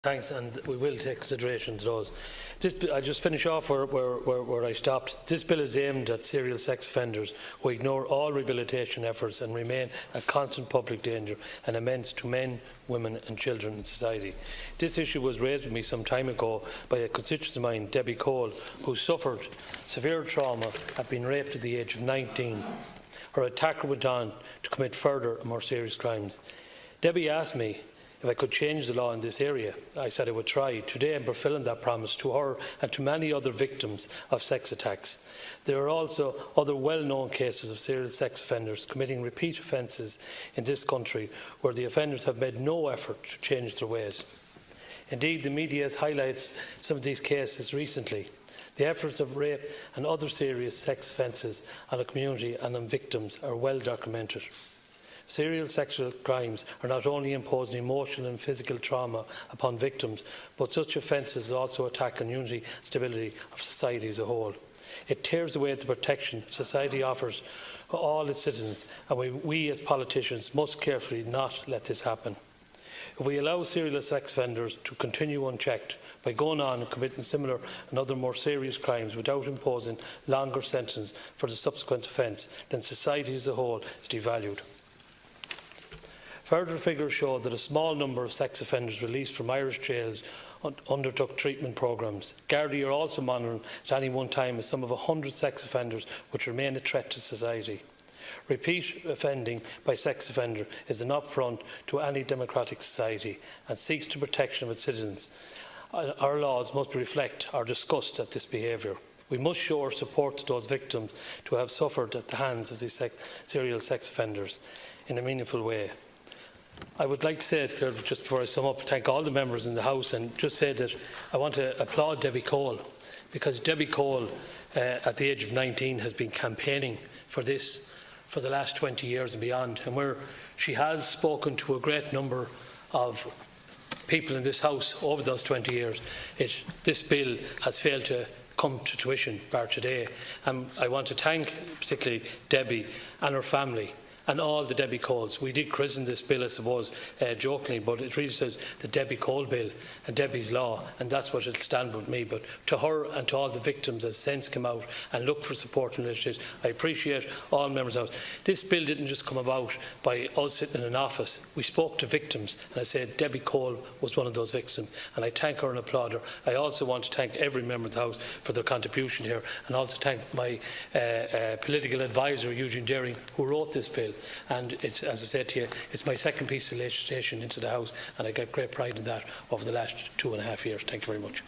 Thanks, and we will take consideration to those. I just finish off where I stopped. This bill is aimed at serial sex offenders who ignore all rehabilitation efforts and remain a constant public danger and a menace to men, women and children in society. This issue was raised with me some time ago by a constituent of mine, Debbie Cole, who suffered severe trauma, had been raped at the age of 19. Her attacker went on to commit further and more serious crimes. Debbie asked me if I could change the law in this area. I said I would try. Today I am fulfilling that promise to her and to many other victims of sex attacks. There are also other well-known cases of serial sex offenders committing repeat offences in this country where the offenders have made no effort to change their ways. Indeed, the media has highlighted some of these cases recently. The efforts of rape and other serious sex offences on the community and on victims are well documented. Serial sexual crimes are not only imposing emotional and physical trauma upon victims, but such offences also attack the unity and stability of society as a whole. It tears away the protection society offers all its citizens, and we as politicians must carefully not let this happen. If we allow serial sex offenders to continue unchecked by going on and committing similar and other more serious crimes without imposing longer sentences for the subsequent offence, then society as a whole is devalued. Further figures show that a small number of sex offenders released from Irish jails undertook treatment programmes. Gardaí are also monitoring at any one time some of 100 sex offenders which remain a threat to society. Repeat offending by sex offender is an affront to any democratic society and seeks the protection of its citizens. Our laws must reflect our disgust at this behaviour. We must show our support to those victims who have suffered at the hands of these serial sex offenders in a meaningful way. I would like to say, just before I sum up, thank all the members in the House and just say that I want to applaud Debbie Cole, because Debbie Cole, at the age of 19, has been campaigning for this for the last 20 years and beyond, and where she has spoken to a great number of people in this House over those 20 years. This bill has failed to come to fruition bar today, and I want to thank particularly Debbie and her family and all the Debbie Coles. We did christen this bill, I suppose, jokingly, but it really says the Debbie Cole bill and Debbie's law, and that's what it'll stand with me. But to her and to all the victims as since come out and look for support and initiatives, I appreciate all members of it. This bill didn't just come about by us sitting in an office. We spoke to victims, and I said Debbie Cole was one of those victims, and I thank her and applaud her. I also want to thank every member of the House for their contribution here, and also thank my political advisor, Eugene Deering, who wrote this bill. And it's, as I said to you, it's my second piece of legislation into the House, and I get great pride in that over the last 2.5 years. Thank you very much.